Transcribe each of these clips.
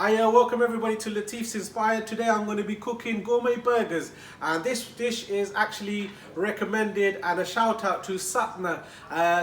Welcome everybody to Latif's Inspired. Today I'm going to be cooking gourmet burgers, and this dish is actually recommended, and a shout out to Satna.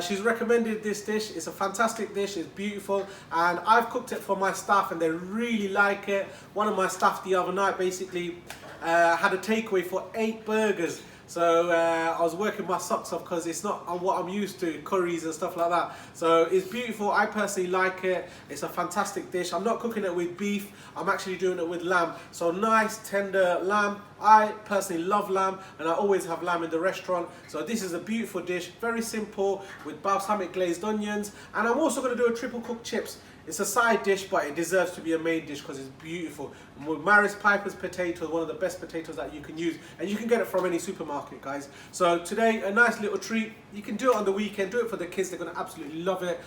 She's recommended this dish. It's a fantastic dish, it's beautiful, and I've cooked it for my staff and they really like it. One of my staff the other night basically had a takeaway for 8 burgers. So I was working my socks off because it's not what I'm used to, curries and stuff like that. So it's beautiful. I personally like it. It's a fantastic dish. I'm not cooking it with beef. I'm actually doing it with lamb. So nice tender lamb. I personally love lamb and I always have lamb in the restaurant. So this is a beautiful dish, very simple, with balsamic glazed onions. And I'm also going to do a triple cooked chips. It's a side dish, but it deserves to be a main dish because it's beautiful. And with Maris Piper's potatoes, one of the best potatoes that you can use. And you can get it from any supermarket, guys. So today, a nice little treat. You can do it on the weekend, do it for the kids. They're going to absolutely love it.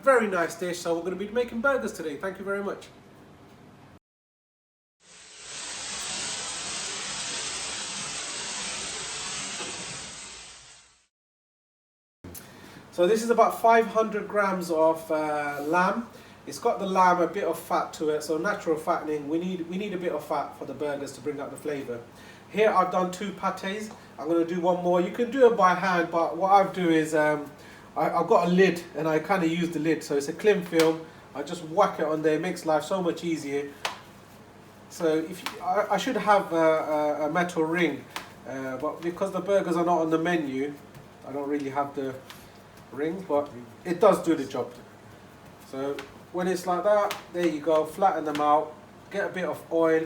Very nice dish. So we're going to be making burgers today. Thank you very much. So this is about 500 grams of lamb. It's got the lamb, a bit of fat to it, so natural fattening. We need a bit of fat for the burgers to bring out the flavour. Here I've done 2 patties. I'm going to do one more. You can do it by hand, but what I do is I've got a lid and I kind of use the lid. So it's a cling film. I just whack it on there. It makes life so much easier. So I should have a metal ring, but because the burgers are not on the menu, I don't really have the ring, but it does do the job. So when it's like that, there you go, flatten them out, get a bit of oil,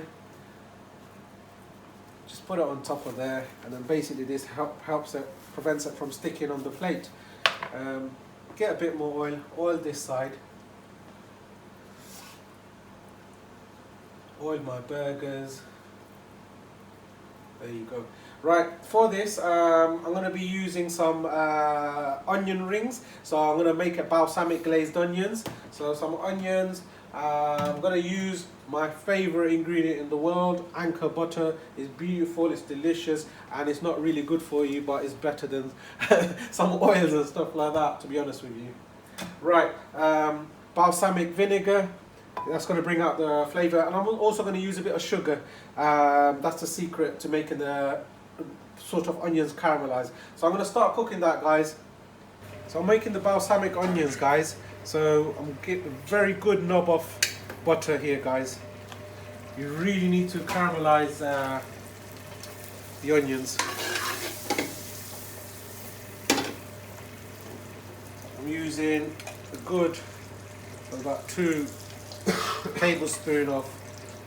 just put it on top of there, and then basically this helps it, prevents it from sticking on the plate. Get a bit more oil this side, oil my burgers, there you go. Right, for this I'm going to be using some onion rings. So I'm going to make a balsamic glazed onions. So some onions. I'm going to use my favorite ingredient in the world, Anchor butter. It's beautiful, it's delicious, and it's not really good for you, but it's better than some oils and stuff like that, to be honest with you. Right, balsamic vinegar. That's going to bring out the flavour, and I'm also going to use a bit of sugar. That's the secret to making the sort of onions caramelize. So I'm going to start cooking that, guys. So I'm making the balsamic onions, guys. So I'm getting a very good knob of butter here, guys. You really need to caramelize the onions. I'm using a good about 2 tablespoons of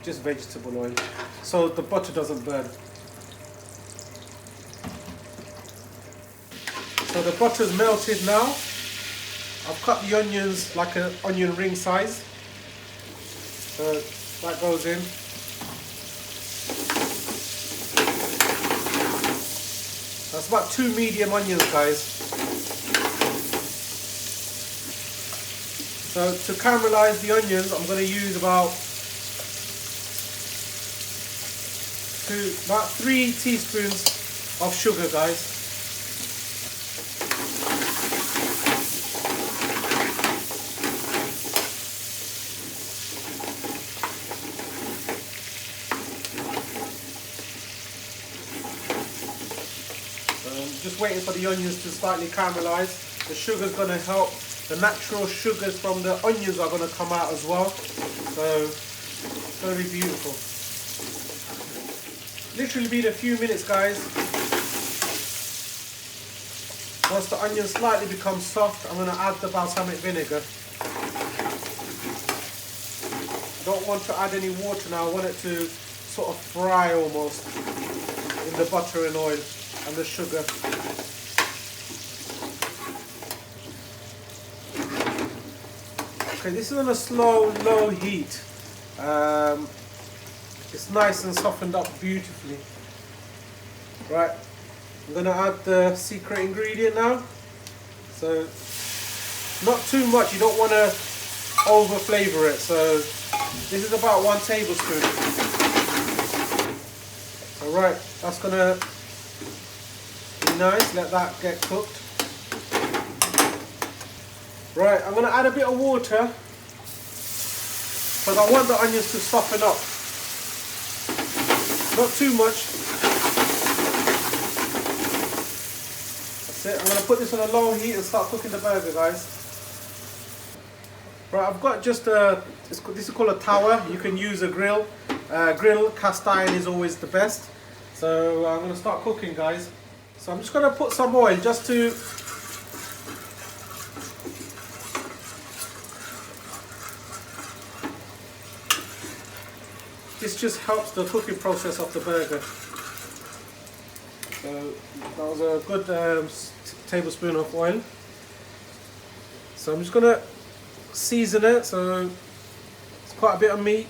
just vegetable oil, so the butter doesn't burn. So the butter's melted now. I've cut the onions like an onion ring size. So that goes in. That's about 2 medium onions, guys. So to caramelize the onions, I'm going to use about 3 teaspoons of sugar, guys. Just waiting for the onions to slightly caramelize. The sugar's going to help. The natural sugars from the onions are going to come out as well. So very beautiful. Literally been a few minutes, guys. Once the onions slightly become soft, I'm going to add the balsamic vinegar. Don't want to add any water now. I want it to sort of fry almost in the butter and oil and the sugar. Okay, this is on a slow, low heat. It's nice and softened up beautifully. Right, I'm going to add the secret ingredient now. So, not too much, you don't want to over flavor it. So, this is about 1 tablespoon. Alright, that's going to be nice, let that get cooked. Right, I'm going to add a bit of water. because I want the onions to soften up. Not too much. That's it. I'm going to put this on a low heat and start cooking the burger, guys. Right, I've got just this is called a tower. You can use a grill. Cast iron is always the best. So I'm going to start cooking, guys. So I'm just going to put some oil just to this just helps the cooking process of the burger. So that was a good tablespoon of oil. So I'm just going to season it. So it's quite a bit of meat.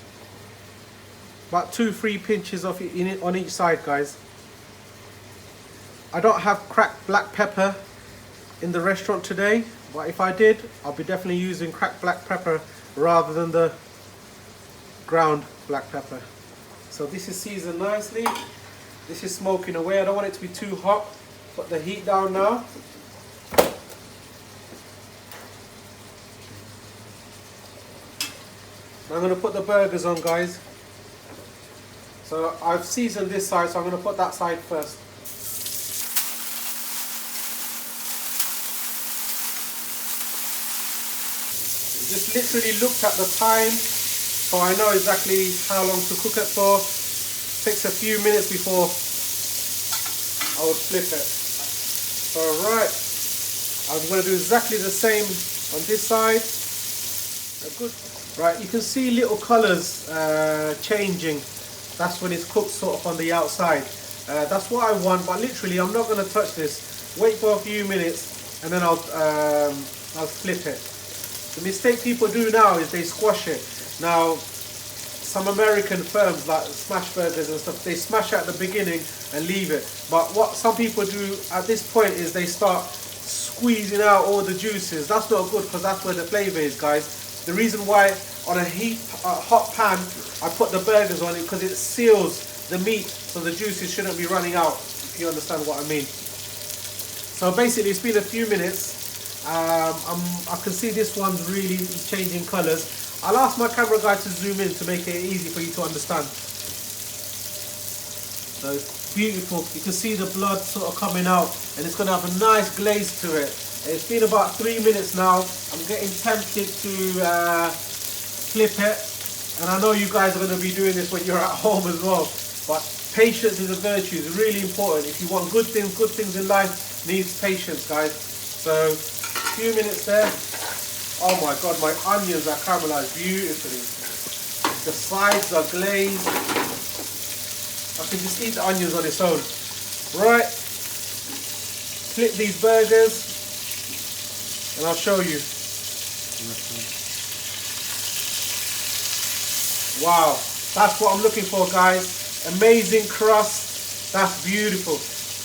About 2-3 pinches of it on each side, guys. I don't have cracked black pepper in the restaurant today, but if I did, I'll be definitely using cracked black pepper rather than the ground black pepper. So this is seasoned nicely. This is smoking away. I don't want it to be too hot. Put the heat down now. Now I'm going to put the burgers on, guys. So I've seasoned this side, so I'm going to put that side first. Just literally looked at the time, so I know exactly how long to cook it for. Takes a few minutes before I would flip it. So right, I'm going to do exactly the same on this side. Good. Right, you can see little colours changing. That's when it's cooked sort of on the outside. That's what I want, but literally I'm not going to touch this. Wait for a few minutes and then I'll flip it. The mistake people do now is they squash it. Now, some American firms like smash burgers and stuff, they smash at the beginning and leave it. But what some people do at this point is they start squeezing out all the juices. That's not good because that's where the flavour is, guys. The reason why on a hot pan I put the burgers on it because it seals the meat so the juices shouldn't be running out, if you understand what I mean. So basically it's been a few minutes. I can see this one's really changing colours. I'll ask my camera guy to zoom in to make it easy for you to understand. So it's beautiful. You can see the blood sort of coming out and it's going to have a nice glaze to it. It's been about 3 minutes now. I'm getting tempted to flip it, and I know you guys are going to be doing this when you're at home as well, but patience is a virtue. It's really important. If you want good things in life needs patience, guys. So a few minutes there. Oh my god, my onions are caramelized beautifully. The sides are glazed. I can just eat the onions on its own. Right, flip these burgers and I'll show you. Wow, that's what I'm looking for, guys. Amazing crust. That's beautiful.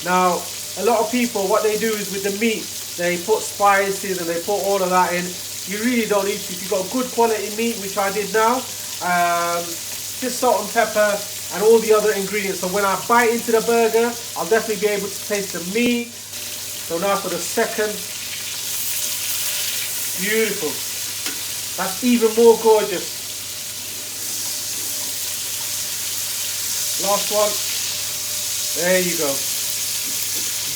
Now, a lot of people, what they do is with the meat, they put spices and they put all of that in. You really don't need to. If you've got good quality meat, which I did now, just salt and pepper and all the other ingredients. So when I bite into the burger, I'll definitely be able to taste the meat. So now for the second. Beautiful. That's even more gorgeous. Last one. There you go.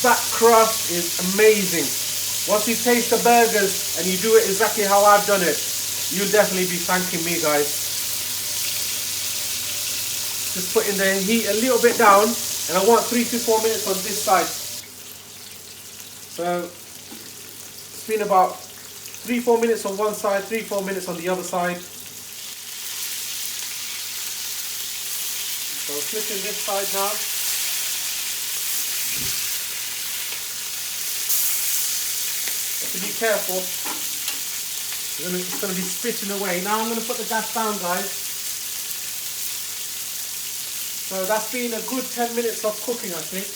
That crust is amazing. Once you taste the burgers and you do it exactly how I've done it, you'll definitely be thanking me, guys. Just putting the heat a little bit down, and I want 3 to 4 minutes on this side. So it's been about 3-4 minutes on one side, 3-4 minutes on the other side. So flipping this side now. Have to be careful. It's going to be spitting away. Now I'm going to put the gas down, guys. So that's been a good 10 minutes of cooking, I think.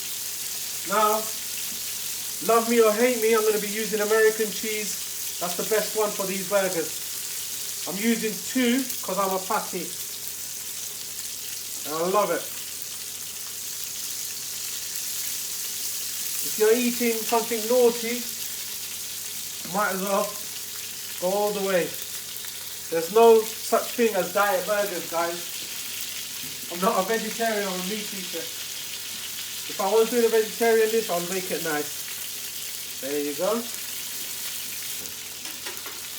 Now, love me or hate me, I'm going to be using American cheese. That's the best one for these burgers. I'm using 2 because I'm a fatty. And I love it. If you're eating something naughty, might as well go all the way. There's no such thing as diet burgers, guys. I'm not a vegetarian, I'm a meat eater. If I was doing a vegetarian dish, I'll make it nice. There you go.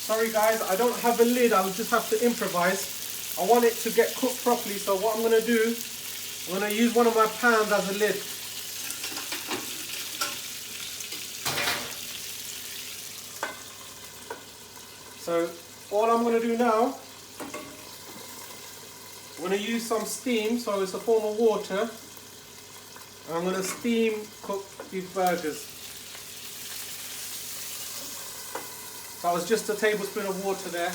Sorry guys, I don't have a lid, I'll just have to improvise. I want it to get cooked properly, so what I'm going to do, I'm going to use one of my pans as a lid. So all I'm going to do now, I'm going to use some steam, so it's a form of water. And I'm going to steam cook these burgers. That was just a tablespoon of water there.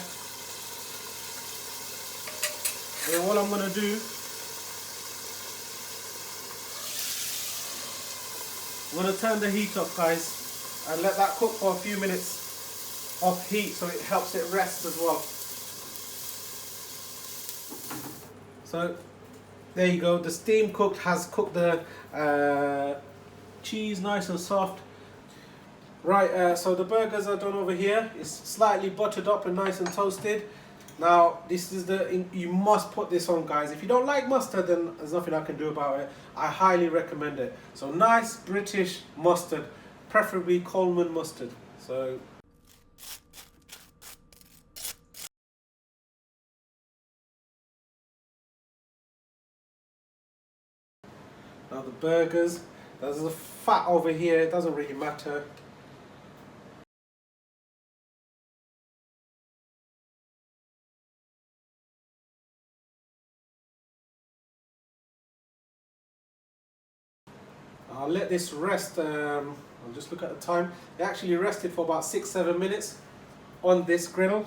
And then what I'm going to do, I'm going to turn the heat up, guys, and let that cook for a few minutes off heat so it helps it rest as well. So there you go, the steam cooked has cooked the cheese nice and soft. Right, so the burgers are done over here. It's slightly buttered up and nice and toasted. Now this is you must put this on, guys. If you don't like mustard, then there's nothing I can do about it. I highly recommend it. So nice British mustard, preferably Coleman mustard. So now the burgers, there's the fat over here, it doesn't really matter. I'll let this rest, I'll just look at the time. It actually rested for about 6-7 minutes on this griddle.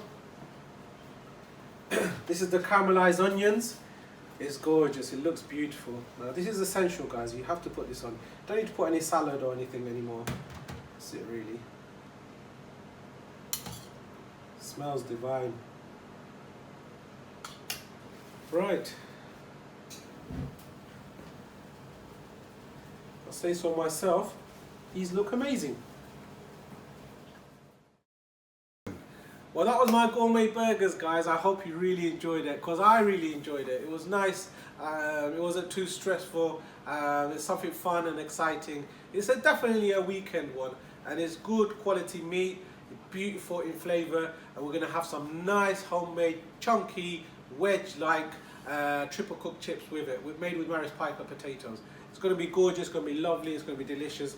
This is the caramelized onions. It's gorgeous, it looks beautiful. Now this is essential, guys, you have to put this on. Don't need to put any salad or anything anymore. That's it really. Smells divine. Right. I'll say so myself, these look amazing. Well, that was my gourmet burgers, guys. I hope you really enjoyed it, because I really enjoyed it. It was nice, it wasn't too stressful, it's something fun and exciting. It's definitely a weekend one, and it's good quality meat, beautiful in flavour, and we're going to have some nice homemade chunky wedge-like triple cooked chips with it, made with Maris Piper potatoes. It's going to be gorgeous, it's going to be lovely, it's going to be delicious.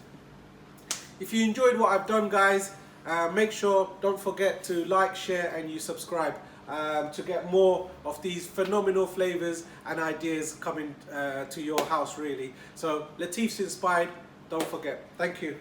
If you enjoyed what I've done, guys, make sure, don't forget to like, share and you subscribe to get more of these phenomenal flavours and ideas coming to your house really. So Latif's Inspired, don't forget. Thank you.